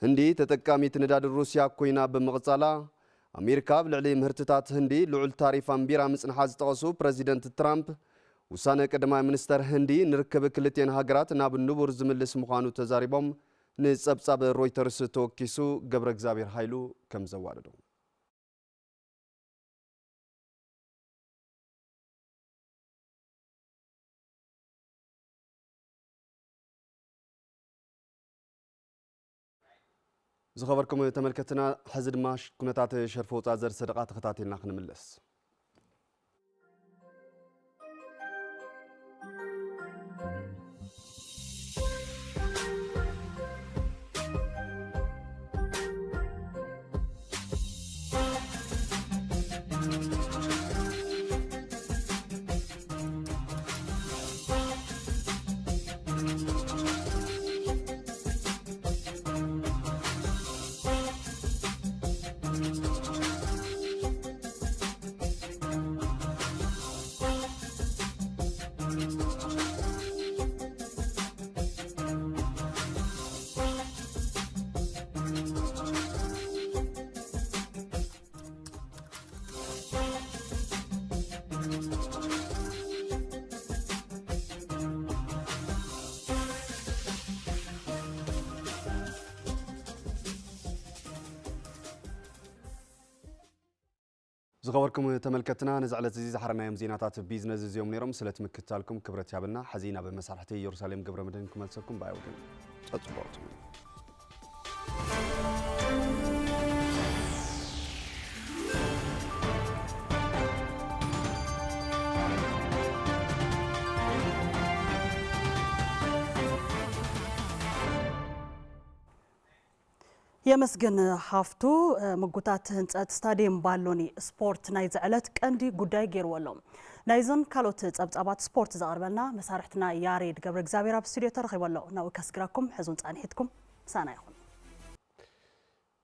هندي تتكامي نداد روسيا كوينا بمغزالا أمريكا بلعلي مهرتتات هندي لعل تاريف أمبيرا مسنحاز تغسو بريزيدنت ترامب وسانة قدما منستر هندي نركب كلتين هاجرات ناب النبور زملس مخانو تزاريبهم نصبصب رويترز توكيسو قبر اكزابير هايلو كم زواردو زخبركم تملكتنا حزد ماش كنتات شرفو تازر صدقات خطاتنا خنملس زغوركم تملكتنا نزعلت زي زحرنا يوم زيناتات بيزنس زيوم نيرم سلت مكتالكم كبرت يابنا حزينة بمسارحتي يروساليم قبر مدنكم ملسكم بايودن تطبعتم የመስገን ሀፍቱ ምጉታት ህንጸት ስታዲየም ባሎኒ ስፖርት ናይ ዝዕለት ቀንዲ ጉዳይ ገይርወሎም ናይዘን ካልኦት ጸብጻባት ስፖርት ዘቕርበልና መሳርሕትና ያሬድ ገብረ እግዚአብሔር ኣብ ስቱዲዮ ተረኺበሎ ናው ከስግራኩም ሕዙን ጻንሒትኩም ሳና ይኹን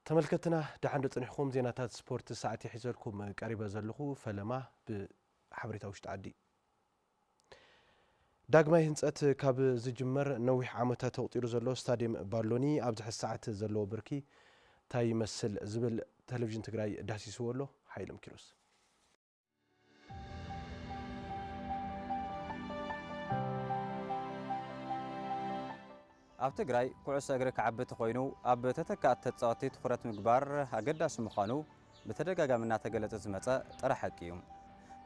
ተመልከትና ዳሓንዶ ጽንሕኩም ዜናታት ስፖርት ሰዓት ይሕዘልኩም ቀሪበ ዘለኹ ፈለማ ብሓበሬታ ውሽጢ ዓዲ ዳግማይ ህንጸት ካብ ዝጅመር ነዊሕ ዓመታት ተቕጢሩ ዘሎ ስታዲየም ባሎኒ ኣብ ዝሕዚ ሰዓት ዘለዎ ብርኪ እንታይ ይመስል ዝብል ቴሌቪዥን ትግራይ ዳሲስዎ ኣሎ ሓይሎም ኪሮስ ኣብ ትግራይ ኩዕሶ እግሪ ክዓቢ ኮይኑ ኣብ ተተካእቲ ተጻወቲ ትኹረት ምግባር ኣገዳሲ ምዃኑ ብተደጋጋሚ እናተገለጸ ዝመጸ ጥረ ሓቂ እዩ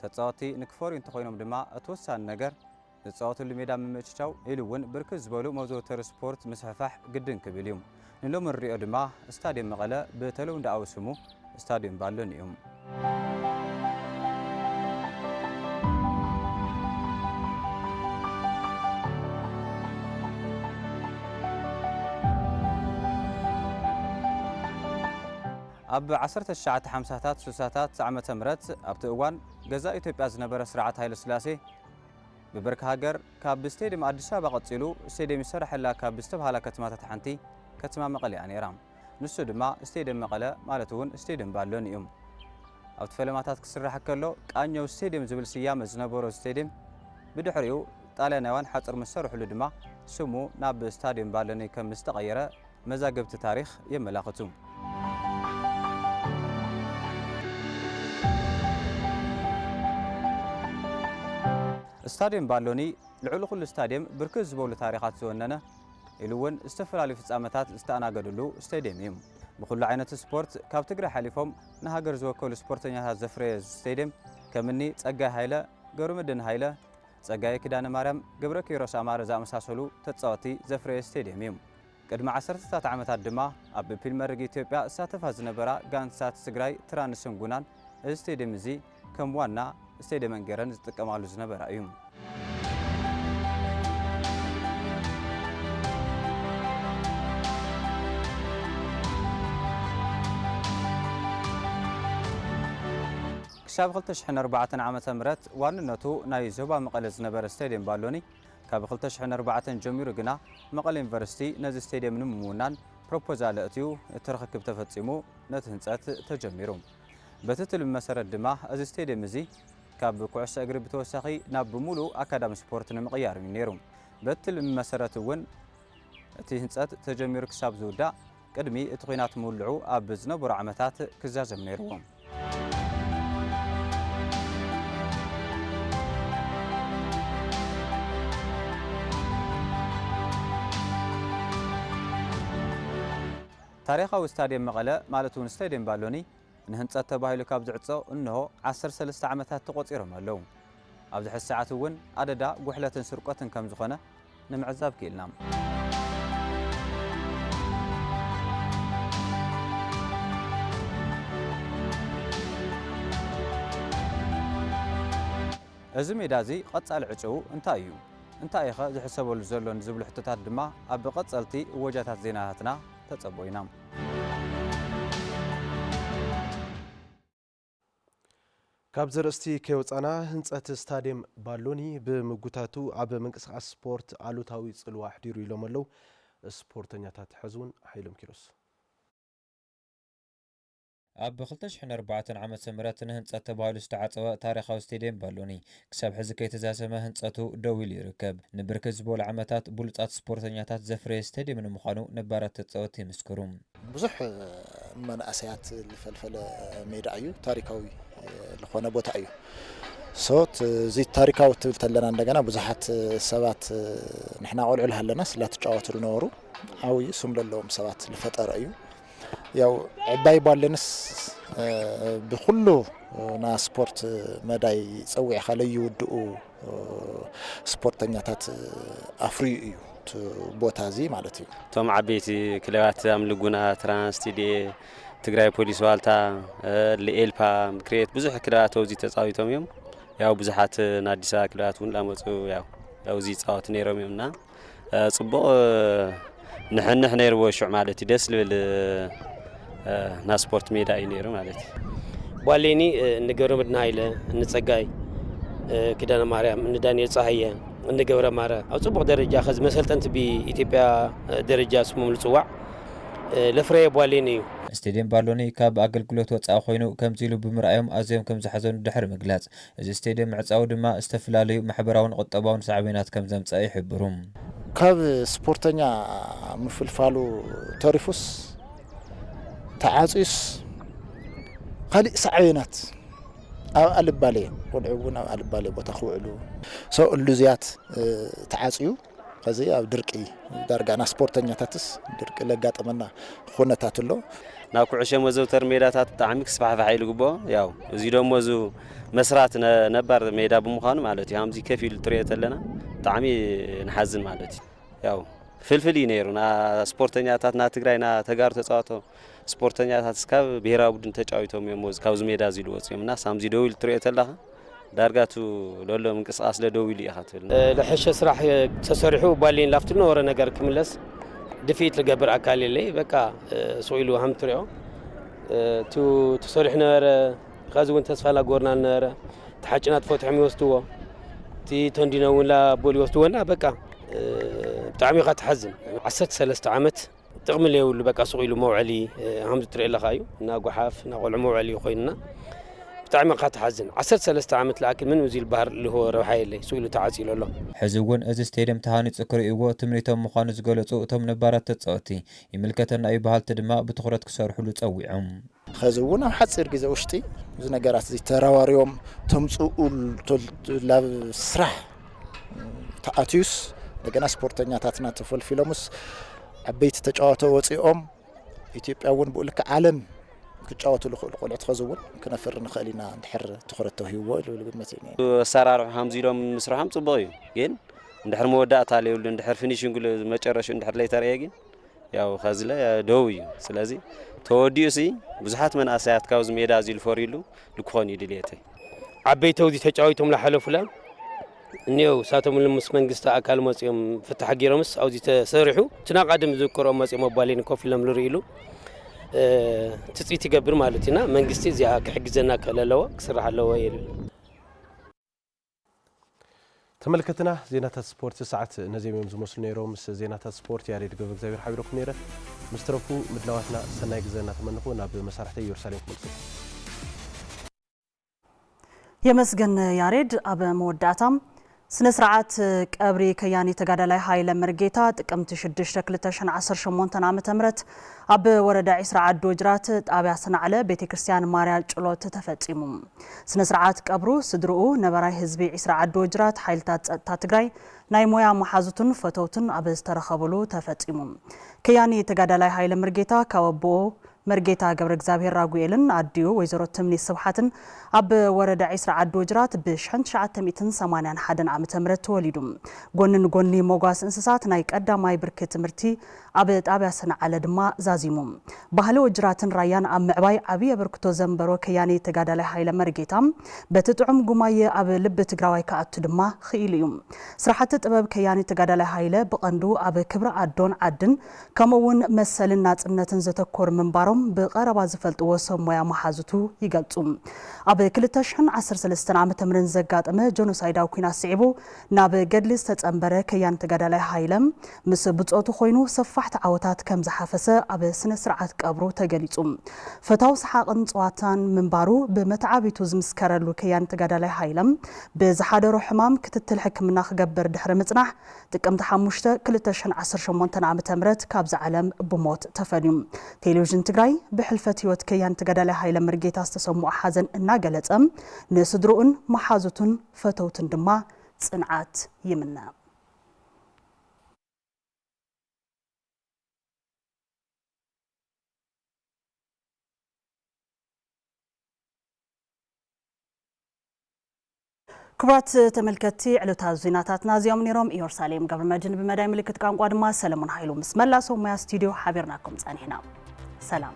ተጻወቲ ንክፈርዩ እንተኾይኖም ድማ እቲ ወሳኒ ነገር ዝጻወትሉ ሜዳ ምምችቻው ኢሉ እውን ብርክት ዝበሉ መዘውተሪ ስፖርት ምስሕፋሕ ግድን ክብል እዩ ንሎም ንሪኦ ድማ ስታዲየም መቐለ ብተለምዶኣዊ ስሙ ስታዲየም ባሎኒ እዩ ኣብ 1950ታት 60ታት ዓመተ ምህረት ኣብቲ እዋን ገዛ ኢትዮጵያ ዝነበረ ስርዓት ሃይለ ስላሴ ብበርካ ሃገር ካብ ስቴዲየም ኣዲስ አበባ ቀፂሉ ስቴዲየም ይሰርሐላ ካብ ዝተባሃላ ከተማታት ሓንቲ ከተማ መቐለ እያ ነይራ ንሱ ድማ ስቴዲየም መቐለ ማለት እውን ስቴዲየም ባሎኒ እዩ ኣብቲ ፈለማታት ክስራሕ ከሎ ቃኘው ስቴዲየም ዝብል ስያመ ዝነበሮ ስቴዲየም ብድሕሪኡ ጣልያናውያን ሓፅር ምስ ሰርሑሉ ድማ ስሙ ናብ ስታዲየም ባሎኒ ከም ዝተቐየረ መዛግብቲ ታሪክ የመላኽቱ ስታዲየም ባሎኒ ልዕሊ ኩሉ ስታዲየም ብርክት ዝበሉ ታሪኻት ዝወነነ ኢሉ እውን ዝተፈላለዩ ፍጻመታት ዝተኣናገድሉ ስታዲየም እዩ ብኩሉ ዓይነት ስፖርት ካብ ትግራይ ሓሊፎም ንሃገር ዝወከሉ ስፖርተኛታት ዘፍረየ ስታዲየም ከምኒ ጸጋይ ሃይለ ገብረመድህን ሃይለ ጸጋይ ኪዳነ ማርያም ገብረ ኪሮስ ኣማረ ዝኣመሳሰሉ ተጻወቲ ዘፍረየ ስታዲየም እዩ ቅድሚ 10 ዓመታት ድማ ኣብ ፕሪምየር ሊግ ኢትዮጵያ ዝሳተፋ ዝነበራ ጋንታታት ትግራይ ትራንስን ጉናን እዚ ስታዲየም እዚ ከም ዋና ስታዲየም ገረን ዝጥቀማሉ ዝነበራ እዩ ክሳብ 2004 ዓመተ ምህረት ዋንነቱ ናይ ዞባ መቐለ ዝነበረ ስታዲየም ባሎኒ ካብ 2004 ጀሚሩ ግና መቐለ ዩኒቨርሲቲ ነዚ ስታዲየም ንምውናን ፕሮፖዛል ኣእትዩ እቲ ርክክብ ተፈጺሙ ነቲ ህንጸት ተጀሚሩ በቲ ትልም መሰረት ድማ እዚ ስታዲየም እዚ ካብ ኩዕሶ እግሪ ብተወሳኺ ናብ ብሙሉእ ኣካዳሚ ስፖርት ንምቕያር እዩ ነይሩ በቲ ትልም መሰረት እውን እቲ ህንጸት ተጀሚሩ ክሳብ ዝውዳእ ቅድሚ እቲ ኩናት ምውልዑ ኣብ ዝነበሩ ዓመታት ክዛዘም ነይሩ ታሪኻዊ ስታዲየም መቐለ ማለት እውን ስታዲየም ባሎኒ ንህንጸት ተባሂሉ ካብ ዝዕጾ እንሆ 13 ዓመታት ተቆፂሮም ኣለዉ ኣብዚ ሕዚ ሰዓት እውን ኣደዳ ጉሕለትን ስርቆትን ከም ዝኾነ ንምዕዛብ ክኢልና እዚ ሜዳ እዚ ቀጻሊ ዕጭው እንታይ እዩ እንታይ ኢኸ ዝሕሰበሉ ዘሎ ንዝብሉ ሕቶታት ድማ ኣብ ቀጸልቲ ወጃታት ዜናታትና ተጸቦይና ካብ ዘርእስቲ ከወፃና ህንጸት ስታዲየም ባሎኒ ብምጉታቱ ኣብ ምንቅስቃስ ስፖርት ኣሉታዊ ጽልዋ ሕዲሩ ኢሎም ኣለው ስፖርተኛታት ሕዙን ሓይሎም ኪሮስ ኣብ 2004 ዓመተ ምህረት ንህንጸት ተባሂሉ ዝተዓጸወ ታሪኻዊ ስታዲየም ባሎኒ ክሳብ ሕዚ ከይተዛዘመ ህንጸቱ ደው ኢሉ ይርከብ ንብርክት ዝበሉ ዓመታት ብሉጻት ስፖርተኛታት ዘፍረየ ስታዲየም ንምዃኑ ነባራት ተጻወቲ ይምስክሩ ብዙሕ መናእሰያት ዝፈልፈለ ሜዳ እዩ ታሪካዊ ዝኾነ ቦታ እዩ ሶት እዚ ታሪካዊ ትብል ተለና እንደገና ብዙሓት ሰባት ንሕና ቆልዑ ኣለና ስላተጫወቱ ነበሩ ዓብይ ስም ዘለዎም ሰባት ዝፈጠረ እዩ ያው ዕባይ ባለንስ ብኩሉ ና ስፖርት መዳይ ፀዊዕ ካለዩ ውድኡ ስፖርተኛታት ኣፍርዩ እዩ ቦታ እዚ ማለት እዩ ቶም ዓበይቲ ክለባት ኣምልጉና ትራንስቲዲ ትግራይ ፖሊስ ዋልታ ለኤልፓ ክሬት ብዙሕ ክለባት ኣብዚ ተጻዊቶም እዮም ያው ብዙሓት ናዲስ አበባ ክለባት እውን ላመጹ ያው ኣብዚ ጻወት ነይሮም እዮምና ጽቡቕ ንሕንሕ ነይርዎ ሽዕ ማለት ደስ ልብል نا سبورت ميدا ينيرو مالتي باليني نجبر مدنا هيله نتصقاي كدانا ماريام ندانيال صحيه نجبر مارا او صبغ درجه خز مسلطنت بإثيوبيا درجه اسمه ملصواع لفري باليني ستاديوم بالوني كاب أገልግሎት ወጻእ ኮይኑ ከምዚሉ ብምርኣዮም ኣዝዮም ከም ዝሓዘኑ ድሕሪ ምግላጽ እዚ ስታዲየም ምዕጻው ድማ ዝተፈላለዩ ማሕበራውን ቁጠባውን ሳዕቤናት ከም ዘምጽአ ይሕብሩ ካብ ስፖርተኛ ምፍልፋሉ ተሪፉስ ተዓጽዩስ ካልእ ሳዕቤናት ኣብ ኣልባሌ ወድዑውን ኣብ ኣልባሌ ቦታ ክውዕሉ ሰው ሉዝያት ተዓጽዩ ከዚ ኣብ ድርቂ ዳርጋና ስፖርተኛታትስ ድርቂ ለጋጠመና ኩነታት ኣሎ ናብ ኩዕሾ መዘውተር ሜዳታት ብጣዕሚ ክስፋሕፋሕ ኢሉ ግቦ ያው እዚ ደሞ ዙ መስራት ነባር ሜዳ ብምዃኑ ማለት እዩ ከምዚ ከፍ ኢሉ ትሪኦ ተለና ብጣዕሚ ንሓዝን ማለት እዩ ያው ፍልፍል እዩ ነይሩ ና ስፖርተኛታት ና ትግራይ ና ተጋሩ ተጻዋቶ ስፖርተኛታት እስካብ ብሔራዊ ቡድን ተጫዊቶም እዮም ካብዚ ሜዳ እዚ ልወፅዮም እና ሳምዚ ደው ኢሉ ትሪኦ ተለኻ ዳርጋቱ ለሎ ምንቅስቃስ ለደው ኢሉ ኢኻ ትብል ለሕሸ ስራሕ ተሰሪሑ ባሊን ላፍት ነበረ ነገር ክምለስ دفيت لقبر أكالي لي بقى سويلو هم تريو تو تصريح نار غازو انت اسفل قورنا نار تحاجنا تفتح ميوستوا تي تندينا ولا بولي وستونا بقى بتعمي غا تحزن عسرت 3 عامات تغمل لي ولا بقى سويلو موعلي هم تري لا خايو ناقو حاف ناقول موعلي خوينا بتعمي غا تحزن عسرت 3 عامات لكن من وزير البحر اللي هو روحي لي سويلو تعازيل الله حزون از ستاديوم تهاني تسكريو تمريتهم مخانو زغلصو اتم نبارات تصوتي يملكتنا اي بحال تدما بتخرت كسرحلو تصويعهم خزون حصير غزا وشتي ز نغرات زي تراواريوم تمصو لاب سرح تاتيوس دغنا سبورتኛታትና ተፈልፊሎምስ عبيت ተጫዋቶ ወፂኦም ኢትዮጵያውን ብኡልከ ዓለም كጫወቱ لخل قلعت خزون كنفر نخلينا ندحر تخرته هو للمتين سرارو حمزيلهم مسرحهم صبغي ግን ندحر مودات عليه ولا ندحر فينيشنج مጨረሽ ندحر ላይ ተረጋግን ያው خزለ ደውዩ ስለዚህ ተወዲዩሲ ብዙሓት መናሳያት ካውዝ ሜዳ ዚል ፎሪሉ ልኮን ይድልየተ عبيتو دي ተጫዊቶም ለሐለፉላ እኒው ሳቶም ለምስ መንግስት አካል መጽዮም ፍትሕ ጊሮምስ አው ዚ ተሰሪሑ ትናቃድም ዝከሮ መጽዮም ባሊን ኮፍለም ልሪሉ تسيتي قبر مالتنا من قستي زي كحجزنا كللوا كسرح اللوا يلو تملكتنا زينات السبورت ساعات نزيم يمز مسل نيرو مس زينات السبورت يا ريت قبل زي حبيبكم نيره مسترفو مدلواتنا سناي جزنا تمنخونا بمسارحتي يورساليم ملصق يمسجن ياريد اب موداتام سنسرعات قبري كياني تغادلاي هايل مرغيتا ጥቅምት 6 2018 ዓመተ ምህረት አብ ወረዳ ኢስራ አዶ ጅራት ጣቢያ ሰናዕለ ቤተክርስቲያን ማርያም ጭሎት ተፈጽሙ ስነስርዓት ቀብሩ ስድሩ ነበራይ ህዝቢ ኢስራ አዶ ጅራት ኃይልታት ጸጥታ ትግራይ ናይ ሞያ መሓዙትን ፈተውትን አብ ዝተረኸበሉ ተፈጽሙ ከያኒ ተጋዳላይ ኃይል መርጌታ ካወቦ مرجيتا قبر እግዚአብሔር ራጉኤልን አዲዮ ወይዘሮ ትምኒ ስብሐትን አብ ወረዳ ኢስራ አዶ ጅራት በሽንት 1981 ዓመተ ምህረት ተወሊዱም ጎንን ጎኒ ሞጓስ እንስሳት ናይ ቀዳማይ ብርክ ትምርቲ አብ ጣቢያ ሰናዕለ ድማ ዛዚሙም ባህለ ወጅራትን ራያን አብ ምዕባይ አብይ ብርክቶ ዘንበሮ ከያኒ ተጋዳላይ ኃይለ መርጌታም በትጥዑም ጉማየ አብ ልብ ትግራዋይ ካአቱ ድማ ኺኢልዩም ስራሕቲ ጥበብ ከያኒ ተጋዳላይ ኃይለ በቀንዱ አብ ክብረ አዶን አድን ከመውን መሰልና ጽነትን ዘተኮር መንባሮ بقرب زفلت وسمويا محازتو يقلصم اب 2013 ዓመተ ምህረት ዘጋጠመ ጆኖሳይዳው ኩናት ሲዕቡ ናብ ገድልስ ተጸንበረ ከያን ተጋዳላይ ኃይለም ምስ ብጾቱ ኮይኑ ሰፋሕት ዓወታት ከም ዝሓፈሰ ኣብ ስነ ስርዓት ቀብሩ ተገሊጹም ፈታው ሰሓቅን ጽዋታን መንባሩ በመተዓቢቱ ዝምስከረሉ ከያን ተጋዳላይ ኃይለም በዝሓደሩ ሕማም ክትትል ሕክምና ክገበር ድሕረ ምጽናሕ ጥቅምት 5 2018 ዓመተ ምህረት ካብ ዝዓለም ብሞት ተፈልዩም ቴሌቪዥን ትግራይ بحلفة هيوت كيان تقدالي هاي لمرجيت استسمو حزن الناقلتم نسدرون محازتون فتوتن دما صنعات يمنا كبرات تملكتي على تازيناتات نازيوم نيروم يورساليم قبل ما جنب مداي ملكت كان قاد ما سلمون هايلو بسم الله سو ما استوديو حابرناكم صانينا سلام